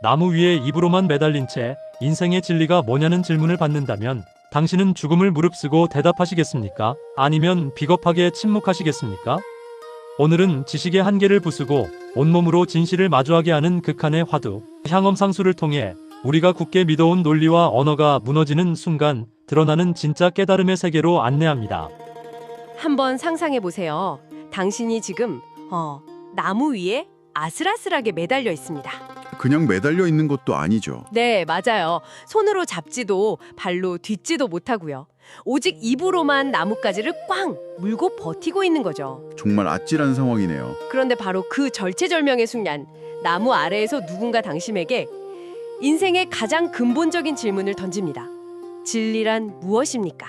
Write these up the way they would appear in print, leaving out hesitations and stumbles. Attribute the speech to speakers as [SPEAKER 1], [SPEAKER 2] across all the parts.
[SPEAKER 1] 나무 위에 입으로만 매달린 채 인생의 진리가 뭐냐는 질문을 받는다면 당신은 죽음을 무릅쓰고 대답하시겠습니까? 아니면 비겁하게 침묵하시겠습니까? 오늘은 지식의 한계를 부수고 온몸으로 진실을 마주하게 하는 극한의 화두, 향엄상수를 통해 우리가 굳게 믿어온 논리와 언어가 무너지는 순간 드러나는 진짜 깨달음의 세계로 안내합니다.
[SPEAKER 2] 한번 상상해 보세요. 당신이 지금 나무 위에 아슬아슬하게 매달려 있습니다.
[SPEAKER 3] 그냥 매달려 있는 것도 아니죠.
[SPEAKER 2] 네, 맞아요. 손으로 잡지도 발로 딛지도 못하고요. 오직 입으로만 나뭇가지를 꽝 물고 버티고 있는 거죠.
[SPEAKER 3] 정말 아찔한 상황이네요.
[SPEAKER 2] 그런데 바로 그 절체절명의 순간, 나무 아래에서 누군가 당신에게 인생의 가장 근본적인 질문을 던집니다. 진리란 무엇입니까?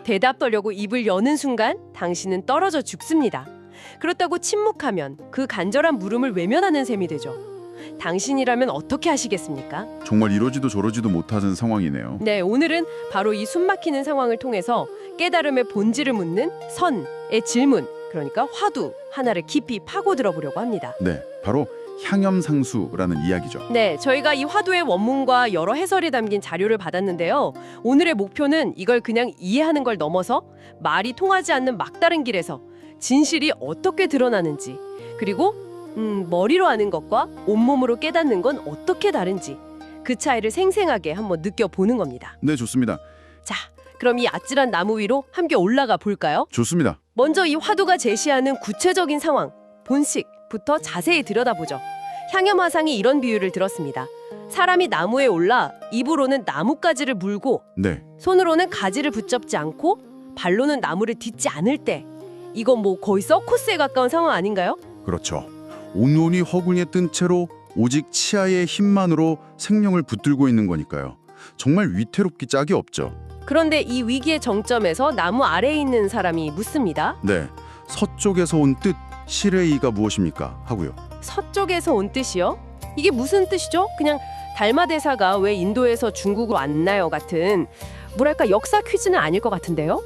[SPEAKER 2] 대답하려고 입을 여는 순간 당신은 떨어져 죽습니다. 그렇다고 침묵하면 그 간절한 물음을 외면하는 셈이 되죠. 당신이라면 어떻게 하시겠습니까?
[SPEAKER 3] 정말 이러지도 저러지도 못하는 상황이네요.
[SPEAKER 2] 네, 오늘은 바로 이 숨막히는 상황을 통해서 깨달음의 본질을 묻는 선의 질문, 그러니까 화두 하나를 깊이 파고들어 보려고 합니다.
[SPEAKER 3] 네, 바로 향염상수라는 이야기죠.
[SPEAKER 2] 네, 저희가 이 화두의 원문과 여러 해설이 담긴 자료를 받았는데요. 오늘의 목표는 이걸 그냥 이해하는 걸 넘어서 말이 통하지 않는 막다른 길에서 진실이 어떻게 드러나는지, 그리고 머리로 아는 것과 온몸으로 깨닫는 건 어떻게 다른지 그 차이를 생생하게 한번 느껴보는 겁니다.
[SPEAKER 3] 네, 좋습니다.
[SPEAKER 2] 자, 그럼 이 아찔한 나무 위로 함께 올라가 볼까요?
[SPEAKER 3] 좋습니다.
[SPEAKER 2] 먼저 이 화두가 제시하는 구체적인 상황, 본식부터 자세히 들여다보죠. 향염화상이 이런 비유를 들었습니다. 사람이 나무에 올라 입으로는 나뭇가지를 물고
[SPEAKER 3] 네,
[SPEAKER 2] 손으로는 가지를 붙잡지 않고 발로는 나무를 딛지 않을 때, 이건 뭐 거의 서커스에 가까운 상황 아닌가요?
[SPEAKER 3] 그렇죠. 온몸이 허공에 뜬 채로 오직 치아의 힘만으로 생명을 붙들고 있는 거니까요. 정말 위태롭기 짝이 없죠.
[SPEAKER 2] 그런데 이 위기의 정점에서 나무 아래에 있는 사람이 묻습니다.
[SPEAKER 3] 네, 서쪽에서 온 뜻, 시레이가 무엇입니까? 하고요.
[SPEAKER 2] 서쪽에서 온 뜻이요? 이게 무슨 뜻이죠? 그냥 달마대사가 왜 인도에서 중국으로 왔나요? 같은 뭐랄까 역사 퀴즈는 아닐 것 같은데요?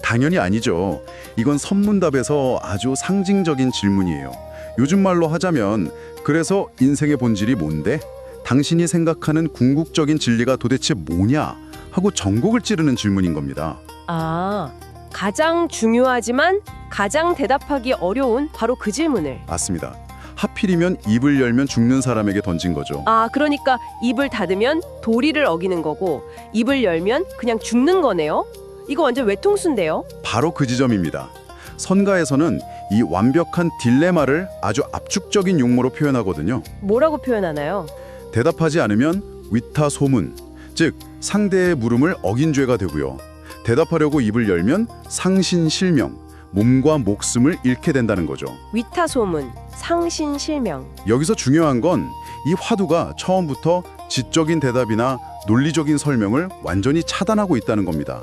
[SPEAKER 3] 당연히 아니죠. 이건 선문답에서 아주 상징적인 질문이에요. 요즘 말로 하자면 그래서 인생의 본질이 뭔데? 당신이 생각하는 궁극적인 진리가 도대체 뭐냐? 하고 전곡을 찌르는 질문인 겁니다.
[SPEAKER 2] 아, 가장 중요하지만 가장 대답하기 어려운 바로 그 질문을.
[SPEAKER 3] 맞습니다. 하필이면 입을 열면 죽는 사람에게 던진 거죠.
[SPEAKER 2] 아, 그러니까 입을 닫으면 도리를 어기는 거고 입을 열면 그냥 죽는 거네요? 이거 완전 외통수인데요?
[SPEAKER 3] 바로 그 지점입니다. 선가에서는 이 완벽한 딜레마를 아주 압축적인 용모로 표현하거든요.
[SPEAKER 2] 뭐라고 표현하나요?
[SPEAKER 3] 대답하지 않으면 위타소문, 즉 상대의 물음을 어긴 죄가 되고요. 대답하려고 입을 열면 상신실명, 몸과 목숨을 잃게 된다는 거죠.
[SPEAKER 2] 위타소문, 상신실명.
[SPEAKER 3] 여기서 중요한 건 이 화두가 처음부터 지적인 대답이나 논리적인 설명을 완전히 차단하고 있다는 겁니다.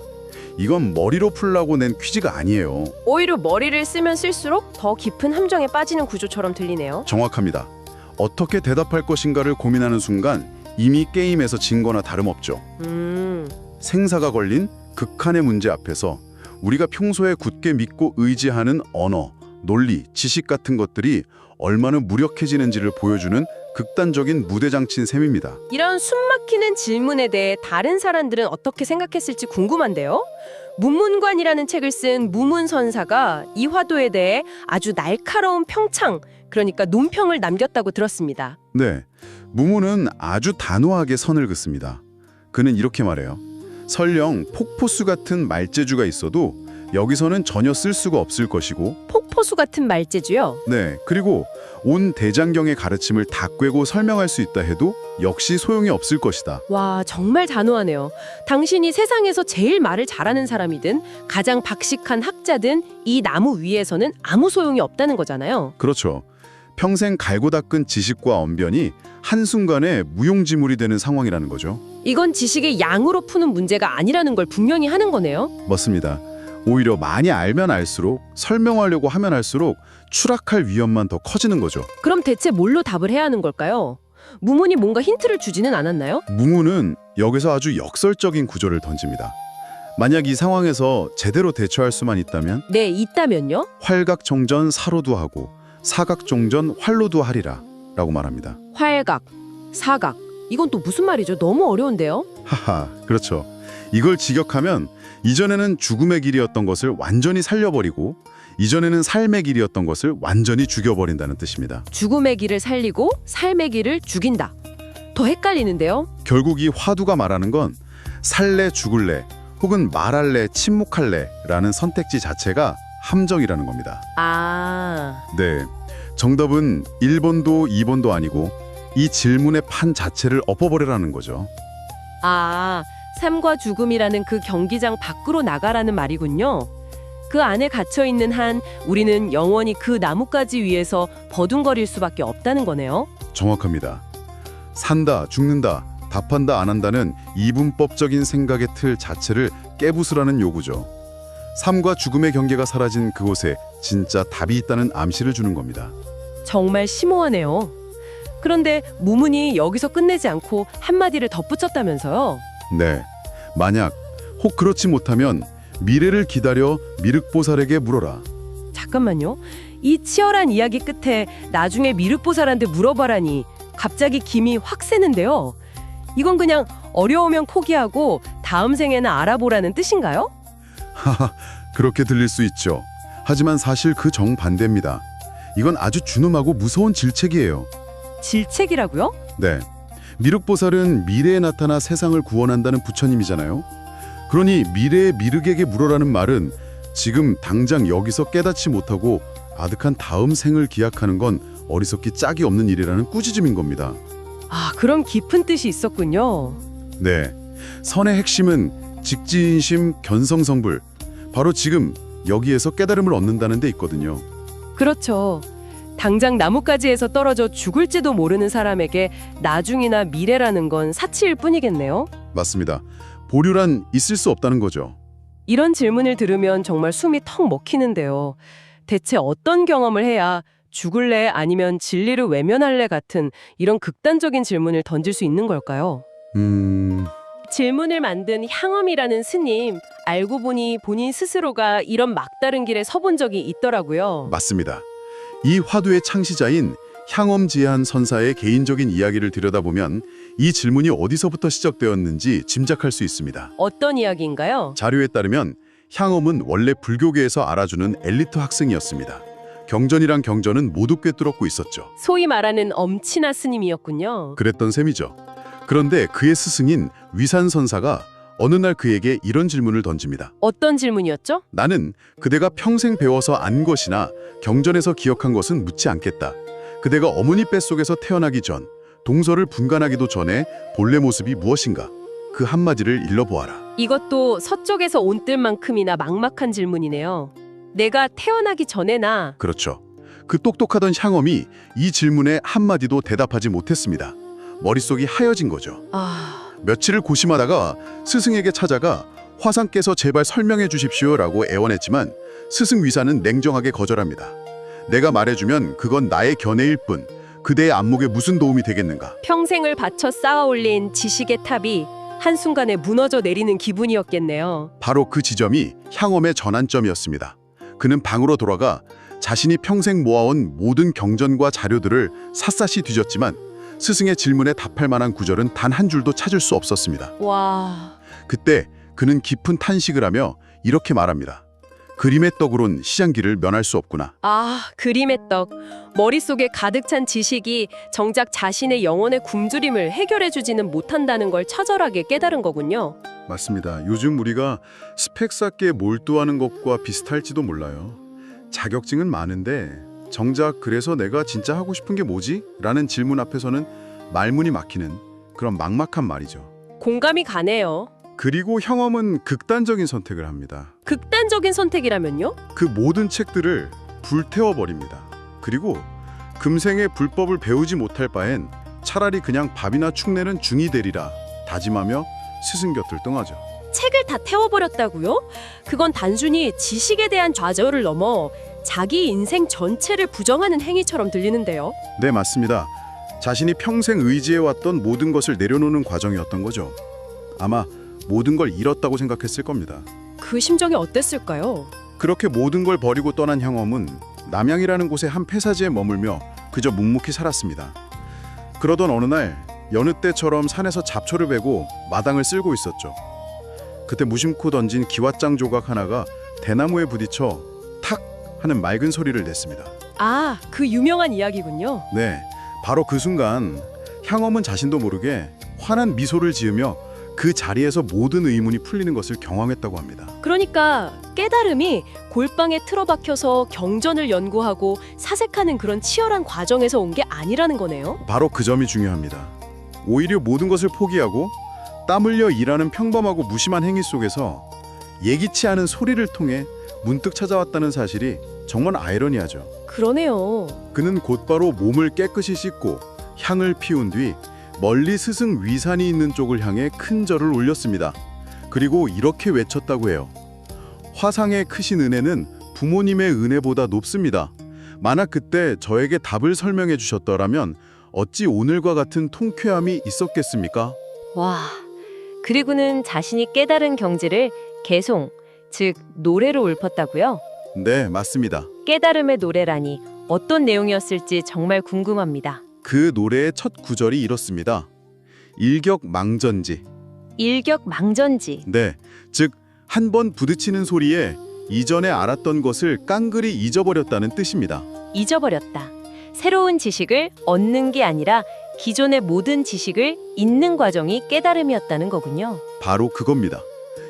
[SPEAKER 3] 이건 머리로 풀라고 낸 퀴즈가 아니에요.
[SPEAKER 2] 오히려 머리를 쓰면 쓸수록 더 깊은 함정에 빠지는 구조처럼 들리네요.
[SPEAKER 3] 정확합니다. 어떻게 대답할 것인가를 고민하는 순간 이미 게임에서 진 거나 다름없죠. 생사가 걸린 극한의 문제 앞에서 우리가 평소에 굳게 믿고 의지하는 언어, 논리, 지식 같은 것들이 얼마나 무력해지는지를 보여주는 극단적인 무대장치인 셈입니다.
[SPEAKER 2] 이런 숨막히는 질문에 대해 다른 사람들은 어떻게 생각했을지 궁금한데요. 문문관이라는 책을 쓴 무문선사가 이 화두에 대해 아주 날카로운 평창, 그러니까 논평을 남겼다고 들었습니다.
[SPEAKER 3] 네, 무문은 아주 단호하게 선을 긋습니다. 그는 이렇게 말해요. 설령 폭포수 같은 말재주가 있어도 여기서는 전혀 쓸 수가 없을 것이고,
[SPEAKER 2] 폭포수 같은 말재주요?
[SPEAKER 3] 네, 그리고 온 대장경의 가르침을 다 꿰고 설명할 수 있다 해도 역시 소용이 없을 것이다.
[SPEAKER 2] 와, 정말 단호하네요. 당신이 세상에서 제일 말을 잘하는 사람이든 가장 박식한 학자든 이 나무 위에서는 아무 소용이 없다는 거잖아요.
[SPEAKER 3] 그렇죠. 평생 갈고 닦은 지식과 언변이 한순간에 무용지물이 되는 상황이라는 거죠.
[SPEAKER 2] 이건 지식의 양으로 푸는 문제가 아니라는 걸 분명히 하는 거네요.
[SPEAKER 3] 맞습니다. 오히려 많이 알면 알수록, 설명하려고 하면 할수록 추락할 위험만 더 커지는 거죠.
[SPEAKER 2] 그럼 대체 뭘로 답을 해야 하는 걸까요? 무문이 뭔가 힌트를 주지는 않았나요?
[SPEAKER 3] 무문은 여기서 아주 역설적인 구조를 던집니다. 만약 이 상황에서 제대로 대처할 수만 있다면
[SPEAKER 2] 네, 있다면요?
[SPEAKER 3] 활각정전 사로도 하고 사각정전 활로도 하리라 라고 말합니다.
[SPEAKER 2] 활각, 사각. 이건 또 무슨 말이죠? 너무 어려운데요?
[SPEAKER 3] 하하, 그렇죠. 이걸 직역하면 이전에는 죽음의 길이었던 것을 완전히 살려버리고 이전에는 삶의 길이었던 것을 완전히 죽여버린다는 뜻입니다.
[SPEAKER 2] 죽음의 길을 살리고 삶의 길을 죽인다. 더 헷갈리는데요?
[SPEAKER 3] 결국 이 화두가 말하는 건 살래 죽을래 혹은 말할래 침묵할래 라는 선택지 자체가 함정이라는 겁니다.
[SPEAKER 2] 아,
[SPEAKER 3] 네, 정답은 1번도 2번도 아니고 이 질문의 판 자체를 엎어버리라는 거죠.
[SPEAKER 2] 삶과 죽음이라는 그 경기장 밖으로 나가라는 말이군요. 그 안에 갇혀있는 한 우리는 영원히 그 나뭇가지 위에서 버둥거릴 수밖에 없다는 거네요.
[SPEAKER 3] 정확합니다. 산다, 죽는다, 답한다, 안 한다는 이분법적인 생각의 틀 자체를 깨부수라는 요구죠. 삶과 죽음의 경계가 사라진 그곳에 진짜 답이 있다는 암시를 주는 겁니다.
[SPEAKER 2] 정말 심오하네요. 그런데 무문이 여기서 끝내지 않고 한마디를 덧붙였다면서요?
[SPEAKER 3] 네, 만약 혹 그렇지 못하면 미래를 기다려 미륵보살에게 물어라.
[SPEAKER 2] 잠깐만요. 이 치열한 이야기 끝에 나중에 미륵보살한테 물어봐라니 갑자기 김이 확 새는데요. 이건 그냥 어려우면 포기하고 다음 생에는 알아보라는 뜻인가요?
[SPEAKER 3] 하하, 그렇게 들릴 수 있죠. 하지만 사실 그 정반대입니다. 이건 아주 준엄하고 무서운 질책이에요.
[SPEAKER 2] 질책이라고요?
[SPEAKER 3] 네, 미륵보살은 미래에 나타나 세상을 구원한다는 부처님이잖아요. 그러니 미래의 미륵에게 물어라는 말은 지금 당장 여기서 깨닫지 못하고 아득한 다음 생을 기약하는 건 어리석기 짝이 없는 일이라는 꾸짖음인 겁니다.
[SPEAKER 2] 그럼 깊은 뜻이 있었군요.
[SPEAKER 3] 네, 선의 핵심은 직지인심, 견성성불. 바로 지금 여기에서 깨달음을 얻는다는 데 있거든요.
[SPEAKER 2] 그렇죠. 당장 나뭇가지에서 떨어져 죽을지도 모르는 사람에게 나중이나 미래라는 건 사치일 뿐이겠네요.
[SPEAKER 3] 맞습니다. 보류란 있을 수 없다는 거죠.
[SPEAKER 2] 이런 질문을 들으면 정말 숨이 턱 막히는데요. 대체 어떤 경험을 해야 죽을래 아니면 진리를 외면할래 같은 이런 극단적인 질문을 던질 수 있는 걸까요? 질문을 만든 향엄이라는 스님, 알고 보니 본인 스스로가 이런 막다른 길에 서본 적이 있더라고요.
[SPEAKER 3] 맞습니다. 이 화두의 창시자인 향엄지한 선사의 개인적인 이야기를 들여다보면 이 질문이 어디서부터 시작되었는지 짐작할 수 있습니다.
[SPEAKER 2] 어떤 이야기인가요?
[SPEAKER 3] 자료에 따르면 향엄은 원래 불교계에서 알아주는 엘리트 학생이었습니다. 경전이랑 경전은 모두 꿰뚫었고 있었죠.
[SPEAKER 2] 소위 말하는 엄친아 스님이었군요.
[SPEAKER 3] 그랬던 셈이죠. 그런데 그의 스승인 위산선사가 어느 날 그에게 이런 질문을 던집니다.
[SPEAKER 2] 어떤 질문이었죠?
[SPEAKER 3] 나는 그대가 평생 배워서 안 것이나 경전에서 기억한 것은 묻지 않겠다. 그대가 어머니 뱃속에서 태어나기 전, 동서를 분간하기도 전에 본래 모습이 무엇인가? 그 한마디를 일러보아라.
[SPEAKER 2] 이것도 서쪽에서 온 뜰만큼이나 막막한 질문이네요. 내가 태어나기 전에나.
[SPEAKER 3] 그렇죠. 그 똑똑하던 향엄이 이 질문에 한마디도 대답하지 못했습니다. 머릿속이 하얘진 거죠. 며칠을 고심하다가 스승에게 찾아가 화상께서 제발 설명해 주십시오라고 애원했지만 스승 위사는 냉정하게 거절합니다. 내가 말해주면 그건 나의 견해일 뿐 그대의 안목에 무슨 도움이 되겠는가.
[SPEAKER 2] 평생을 바쳐 쌓아올린 지식의 탑이 한순간에 무너져 내리는 기분이었겠네요.
[SPEAKER 3] 바로 그 지점이 향엄의 전환점이었습니다. 그는 방으로 돌아가 자신이 평생 모아온 모든 경전과 자료들을 샅샅이 뒤졌지만 스승의 질문에 답할 만한 구절은 단 한 줄도 찾을 수 없었습니다.
[SPEAKER 2] 와.
[SPEAKER 3] 그때 그는 깊은 탄식을 하며 이렇게 말합니다. 그림의 떡으론 시장기를 면할 수 없구나.
[SPEAKER 2] 그림의 떡. 머릿속에 가득 찬 지식이 정작 자신의 영혼의 굶주림을 해결해주지는 못한다는 걸 처절하게 깨달은 거군요.
[SPEAKER 3] 맞습니다. 요즘 우리가 스펙 쌓기에 몰두하는 것과 비슷할지도 몰라요. 자격증은 많은데 정작 그래서 내가 진짜 하고 싶은 게 뭐지? 라는 질문 앞에서는 말문이 막히는 그런 막막한 말이죠.
[SPEAKER 2] 공감이 가네요.
[SPEAKER 3] 그리고 향엄은 극단적인 선택을 합니다.
[SPEAKER 2] 극단적인 선택이라면요?
[SPEAKER 3] 그 모든 책들을 불태워버립니다. 그리고 금생에 불법을 배우지 못할 바엔 차라리 그냥 밥이나 축내는 중이 되리라 다짐하며 스승 곁을 떠나죠.
[SPEAKER 2] 책을 다 태워버렸다고요? 그건 단순히 지식에 대한 좌절을 넘어 자기 인생 전체를 부정하는 행위처럼 들리는데요.
[SPEAKER 3] 네, 맞습니다. 자신이 평생 의지해왔던 모든 것을 내려놓는 과정이었던 거죠. 아마 모든 걸 잃었다고 생각했을 겁니다.
[SPEAKER 2] 그 심정이 어땠을까요?
[SPEAKER 3] 그렇게 모든 걸 버리고 떠난 향엄은 남양이라는 곳의 한 폐사지에 머물며 그저 묵묵히 살았습니다. 그러던 어느 날 여느 때처럼 산에서 잡초를 베고 마당을 쓸고 있었죠. 그때 무심코 던진 기왓장 조각 하나가 대나무에 부딪혀 탁 하는 맑은 소리를 냈습니다.
[SPEAKER 2] 아, 그 유명한 이야기군요.
[SPEAKER 3] 네, 바로 그 순간 향엄은 자신도 모르게 환한 미소를 지으며 그 자리에서 모든 의문이 풀리는 것을 경험했다고 합니다.
[SPEAKER 2] 그러니까 깨달음이 골방에 틀어박혀서 경전을 연구하고 사색하는 그런 치열한 과정에서 온 게 아니라는 거네요.
[SPEAKER 3] 바로 그 점이 중요합니다. 오히려 모든 것을 포기하고 땀 흘려 일하는 평범하고 무심한 행위 속에서 예기치 않은 소리를 통해 문득 찾아왔다는 사실이 정말 아이러니하죠.
[SPEAKER 2] 그러네요.
[SPEAKER 3] 그는 곧바로 몸을 깨끗이 씻고 향을 피운 뒤 멀리 스승 위산이 있는 쪽을 향해 큰 절을 올렸습니다. 그리고 이렇게 외쳤다고 해요. 화상의 크신 은혜는 부모님의 은혜보다 높습니다. 만약 그때 저에게 답을 설명해 주셨더라면 어찌 오늘과 같은 통쾌함이 있었겠습니까?
[SPEAKER 2] 와, 그리고는 자신이 깨달은 경지를 개송, 즉 노래로 읊었다고요?
[SPEAKER 3] 네, 맞습니다.
[SPEAKER 2] 깨달음의 노래라니 어떤 내용이었을지 정말 궁금합니다.
[SPEAKER 3] 그 노래의 첫 구절이 이렇습니다. 일격망전지.
[SPEAKER 2] 일격망전지.
[SPEAKER 3] 네, 즉 한 번 부딪히는 소리에 이전에 알았던 것을 깡그리 잊어버렸다는 뜻입니다.
[SPEAKER 2] 잊어버렸다. 새로운 지식을 얻는 게 아니라 기존의 모든 지식을 잊는 과정이 깨달음이었다는 거군요.
[SPEAKER 3] 바로 그겁니다.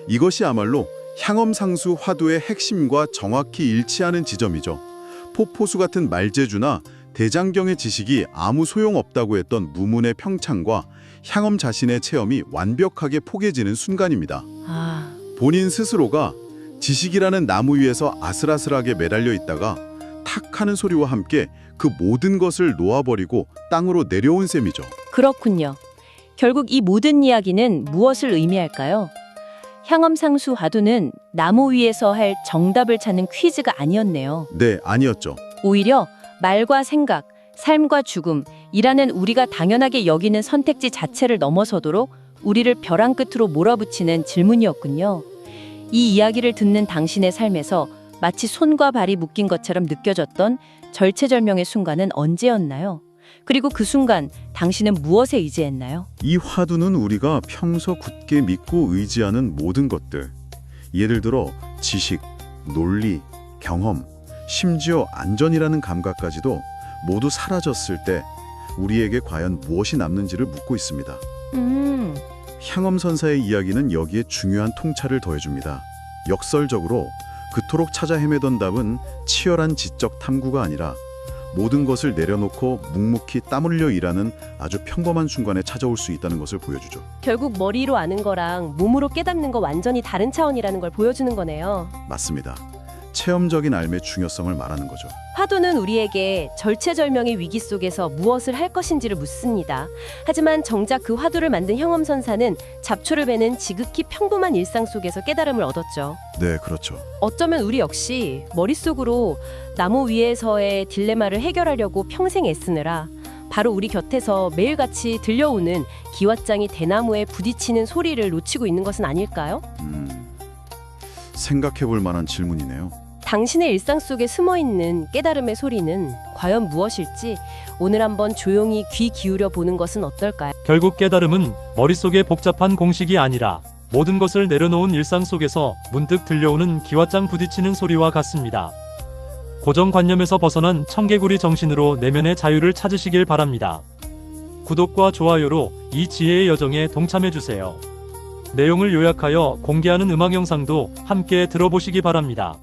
[SPEAKER 3] 이것이야말로 향엄상수 화두의 핵심과 정확히 일치하는 지점이죠. 포포수 같은 말재주나 대장경의 지식이 아무 소용없다고 했던 무문의 평창과 향엄 자신의 체험이 완벽하게 포개지는 순간입니다.
[SPEAKER 2] 아,
[SPEAKER 3] 본인 스스로가 지식이라는 나무 위에서 아슬아슬하게 매달려 있다가 탁 하는 소리와 함께 그 모든 것을 놓아버리고 땅으로 내려온 셈이죠.
[SPEAKER 2] 그렇군요. 결국 이 모든 이야기는 무엇을 의미할까요? 향엄상수 화두는 나무 위에서 할 정답을 찾는 퀴즈가 아니었네요.
[SPEAKER 3] 네, 아니었죠.
[SPEAKER 2] 오히려 말과 생각, 삶과 죽음이라는 우리가 당연하게 여기는 선택지 자체를 넘어서도록 우리를 벼랑 끝으로 몰아붙이는 질문이었군요. 이 이야기를 듣는 당신의 삶에서 마치 손과 발이 묶인 것처럼 느껴졌던 절체절명의 순간은 언제였나요? 그리고 그 순간 당신은 무엇에 의지했나요?
[SPEAKER 3] 이 화두는 우리가 평소 굳게 믿고 의지하는 모든 것들, 예를 들어 지식, 논리, 경험, 심지어 안전이라는 감각까지도 모두 사라졌을 때 우리에게 과연 무엇이 남는지를 묻고 있습니다. 향엄선사의 이야기는 여기에 중요한 통찰을 더해줍니다. 역설적으로 그토록 찾아 헤매던 답은 치열한 지적 탐구가 아니라 모든 것을 내려놓고 묵묵히 땀 흘려 일하는 아주 평범한 순간에 찾아올 수 있다는 것을 보여주죠.
[SPEAKER 2] 결국 머리로 아는 거랑 몸으로 깨닫는 거 완전히 다른 차원이라는 걸 보여주는 거네요.
[SPEAKER 3] 맞습니다. 체험적인 삶의 중요성을 말하는 거죠.
[SPEAKER 2] 화두는 우리에게 절체절명의 위기 속에서 무엇을 할 것인지를 묻습니다. 하지만 정작 그 화두를 만든 향엄선사는 잡초를 베는 지극히 평범한 일상 속에서 깨달음을 얻었죠.
[SPEAKER 3] 네, 그렇죠.
[SPEAKER 2] 어쩌면 우리 역시 머릿속으로 나무 위에서의 딜레마를 해결하려고 평생 애쓰느라 바로 우리 곁에서 매일같이 들려오는 기왓장이 대나무에 부딪히는 소리를 놓치고 있는 것은 아닐까요?
[SPEAKER 3] 생각해볼 만한 질문이네요.
[SPEAKER 2] 당신의 일상 속에 숨어있는 깨달음의 소리는 과연 무엇일지 오늘 한번 조용히 귀 기울여 보는 것은 어떨까요?
[SPEAKER 1] 결국 깨달음은 머릿속의 복잡한 공식이 아니라 모든 것을 내려놓은 일상 속에서 문득 들려오는 기왓장 부딪히는 소리와 같습니다. 고정관념에서 벗어난 청개구리 정신으로 내면의 자유를 찾으시길 바랍니다. 구독과 좋아요로 이 지혜의 여정에 동참해주세요. 내용을 요약하여 공개하는 음악 영상도 함께 들어보시기 바랍니다.